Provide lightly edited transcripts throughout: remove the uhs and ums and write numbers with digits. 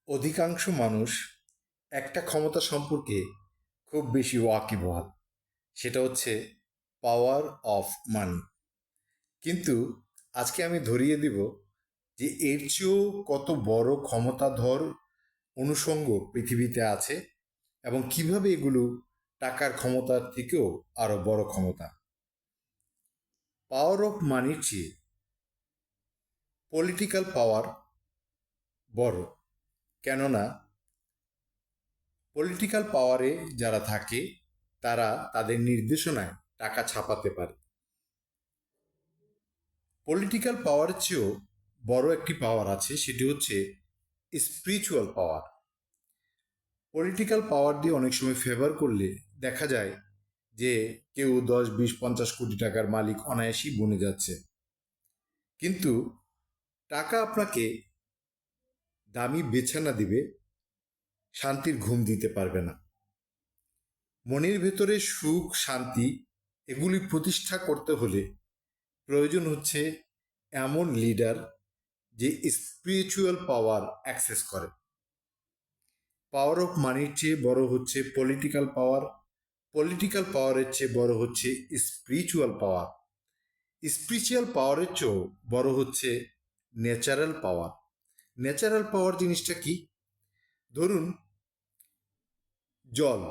অধিকাংশ মানুষ একটা ক্ষমতা সম্পর্কে খুব বেশি ওয়াকিবহাল। সেটা হচ্ছে পাওয়ার অফ মানি। কিন্তু আজকে আমি ধরিয়ে দিব যে এর চেয়েও কত বড় ক্ষমতাধর অনুষঙ্গ পৃথিবীতে আছে এবং কিভাবে এগুলো টাকার ক্ষমতার থেকেও আরো বড় ক্ষমতা। পাওয়ার অফ মানির চেয়ে পলিটিক্যাল পাওয়ার বড়। কেননা পলিটিক্যাল পাওয়ারে যারা থাকে তারা তাদের নির্দেশনায় টাকা ছাপাতে পারে। পলিটিক্যাল পাওয়ার চেয়েও বড় একটি পাওয়ার আছে, সেটি হচ্ছে স্পিরিচুয়াল পাওয়ার। পলিটিক্যাল পাওয়ার দিয়ে অনেক সময় ফেভার করলে দেখা যায় যে কেউ 10, 20, 50 কোটি টাকার মালিক অনায়াসই বনে যাচ্ছে। কিন্তু টাকা আপনাকে দামি বিছানা দিবে, শান্তির ঘুম দিতে পারবে না। মনের ভেতরে সুখ শান্তি এগুলি প্রতিষ্ঠা করতে হলে প্রয়োজন হচ্ছে এমন লিডার যে স্পিরিচুয়াল পাওয়ার অ্যাক্সেস করে। পাওয়ার অফ মানির চেয়ে বড় হচ্ছে পলিটিক্যাল পাওয়ার, পলিটিক্যাল পাওয়ারের চেয়ে বড় হচ্ছে স্পিরিচুয়াল পাওয়ার, স্পিরিচুয়াল পাওয়ারের চেয়েও বড় হচ্ছে ন্যাচারাল পাওয়ার। ন্যাচারাল পাওয়ার জিনিসটা কি? ধরুন জল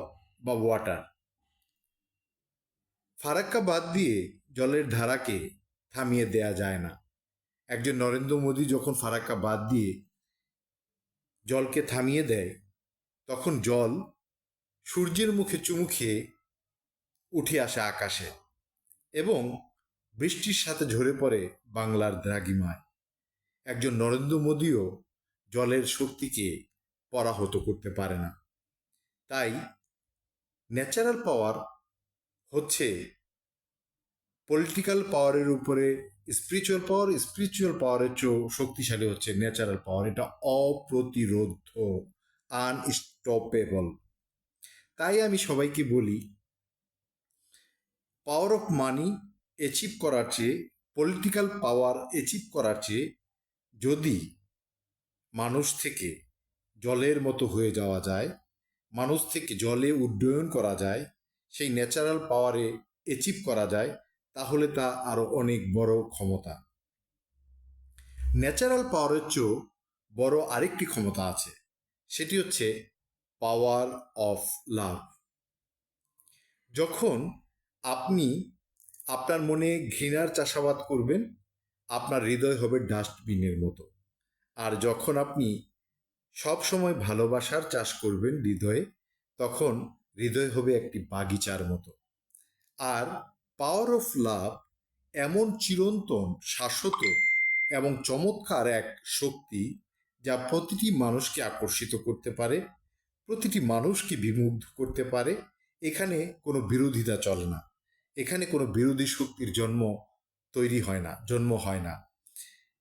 বা ওয়াটার। ফারাক্কা বাদ দিয়ে জলের ধারাকে থামিয়ে দেয়া যায় না। একজন নরেন্দ্র মোদী যখন ফারাক্কা বাদ দিয়ে জলকে থামিয়ে দেয়, তখন জল সূর্যের মুখে চুমু খেয়ে উঠে আসে আকাশে এবং বৃষ্টির সাথে ঝরে পড়ে বাংলার দ্রাঘিমায়। একজন নরেন্দ্র মোদীও জলের শক্তিকে পরাহত করতে পারে না। তাই ন্যাচারাল পাওয়ার হচ্ছে পলিটিক্যাল পাওয়ারের উপরে স্পিরিচুয়াল পাওয়ার, স্পিরিচুয়াল পাওয়ারের চেয়েও শক্তিশালী হচ্ছে ন্যাচারাল পাওয়ার। এটা অপ্রতিরোধ্য, আনস্টপেবল। তাই আমি সবাইকে বলি, পাওয়ার অফ মানি অ্যাচিভ করার চেয়ে, পলিটিক্যাল পাওয়ার অ্যাচিভ করার চেয়ে যদি মানুষ থেকে জলের মতো হয়ে যাওয়া যায়, মানুষ থেকে জলে উড্ডয়ন করা যায়, সেই ন্যাচারাল পাওয়ারে অ্যাচিভ করা যায়, তাহলে তা আরো অনেক বড় ক্ষমতা। ন্যাচারাল পাওয়ারের চেয়েও বড় আরেকটি ক্ষমতা আছে, সেটি হচ্ছে পাওয়ার অফ লাভ। যখন আপনি আপনার মনে ঘৃণার চাষাবাদ করবেন, আপনার হৃদয় হবে ডাস্টবিনের মতো। আর যখন আপনি সব সময় ভালোবাসার চাষ করবেন হৃদয়ে, তখন হৃদয় হবে একটি বাগিচার মতো। আর পাওয়ার অফ লাভ এমন চিরন্তন, শাশ্বত এবং চমৎকার এক শক্তি, যা প্রতিটি মানুষকে আকর্ষিত করতে পারে, প্রতিটি মানুষকে বিমুগ্ধ করতে পারে। এখানে কোনো বিরোধিতা চলে না, এখানে কোনো বিরোধী শক্তির জন্ম হয় না।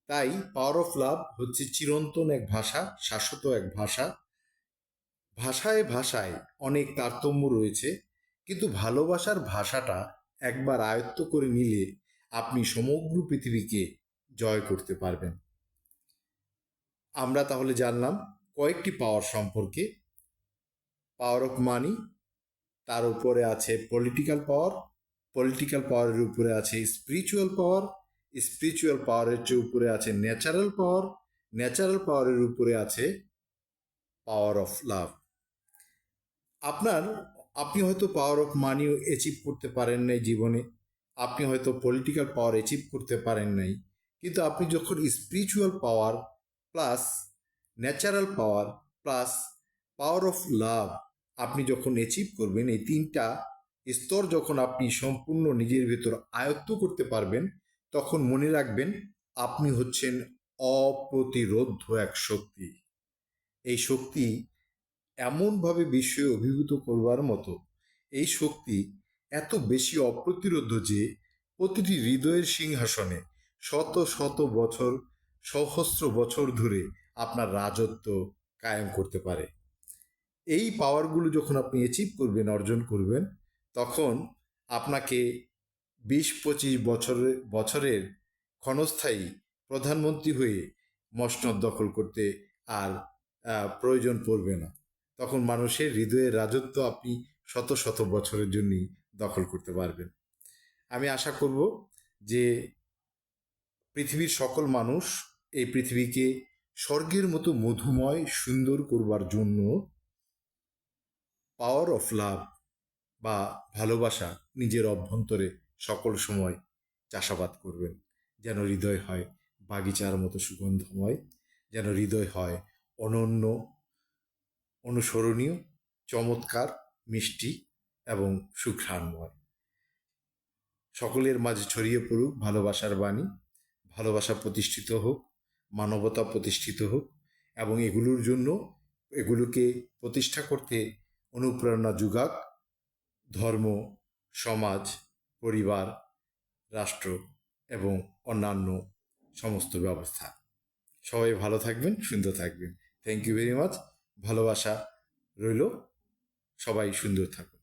তাই পাওয়ার অফ লাভ হচ্ছে চিরন্তন এক ভাষা, শাশ্বত এক ভাষা। ভাষায় ভাষায় অনেক তারতম্য রয়েছে, কিন্তু ভালোবাসার ভাষাটা একবার আয়ত্ত করে নিলে আপনি সমগ্র পৃথিবীকে জয় করতে পারবেন। আমরা তাহলে জানলাম কয়েকটি পাওয়ার সম্পর্কে। পাওয়ার অফ মানি, তার উপরে আছে পলিটিক্যাল পাওয়ার, পলিটিক্যাল পাওয়ারের উপরে আছে স্পিরিচুয়াল পাওয়ার, স্পিরিচুয়াল পাওয়ারের চেয়ে উপরে আছে ন্যাচারাল পাওয়ার, ন্যাচারাল পাওয়ারের উপরে আছে পাওয়ার অফ লাভ। আপনি হয়তো পাওয়ার অফ মানিও অ্যাচিভ করতে পারেন নাই জীবনে, আপনি হয়তো পলিটিক্যাল পাওয়ার অ্যাচিভ করতে পারেন নাই, কিন্তু আপনি যখন spiritual power plus natural power plus power of love আপনি যখন অ্যাচিভ করবেন, এই তিনটা স্তর যখন আপনি সম্পূর্ণ নিজের ভেতর আয়ত্ত করতে পারবেন, তখন মনে রাখবেন আপনি হচ্ছেন অপ্রতিরোধ্য এক শক্তি। এই শক্তি এমনভাবে বিশ্বে অভিভূত করবার মতো, এই শক্তি এত বেশি অপ্রতিরোধ্য যে প্রতিটি হৃদয়ের সিংহাসনে শত শত বছর, সহস্র বছর ধরে আপনার রাজত্ব কায়েম করতে পারে। এই পাওয়ারগুলো যখন আপনি অ্যাচিভ করবেন, অর্জন করবেন, তখন আপনাকে 20-25 বছরের ক্ষণস্থায়ী প্রধানমন্ত্রী হয়ে মসনদ দখল করতে আর প্রয়োজন পড়বে না। তখন মানুষের হৃদয়ের রাজত্ব আপনি শত শত বছরের জন্যই দখল করতে পারবেন। আমি আশা করব যে পৃথিবীর সকল মানুষ এই পৃথিবীকে স্বর্গের মতো মধুময় সুন্দর করবার জন্য পাওয়ার অফ লাভ বা ভালোবাসা নিজের অভ্যন্তরে সকল সময় চাষাবাদ করবেন, যেন হৃদয় হয় বাগিচার মতো সুগন্ধময়, যেন হৃদয় হয় অনন্য, অনুসরণীয়, চমৎকার, মিষ্টি এবং সুঘ্রাণময়। সকলের মাঝে ছড়িয়ে পড়ুক ভালোবাসার বাণী, ভালোবাসা প্রতিষ্ঠিত হোক, মানবতা প্রতিষ্ঠিত হোক, এবং এগুলোকে প্রতিষ্ঠা করতে অনুপ্রেরণা যোগাক ধর্ম, সমাজ, পরিবার, রাষ্ট্র এবং অন্যান্য সমস্ত ব্যবস্থা। সবাই ভালো থাকবেন, সুন্দর থাকবেন। Thank you very much. ভালোবাসা রইল। সবাই সুন্দর থাকুন।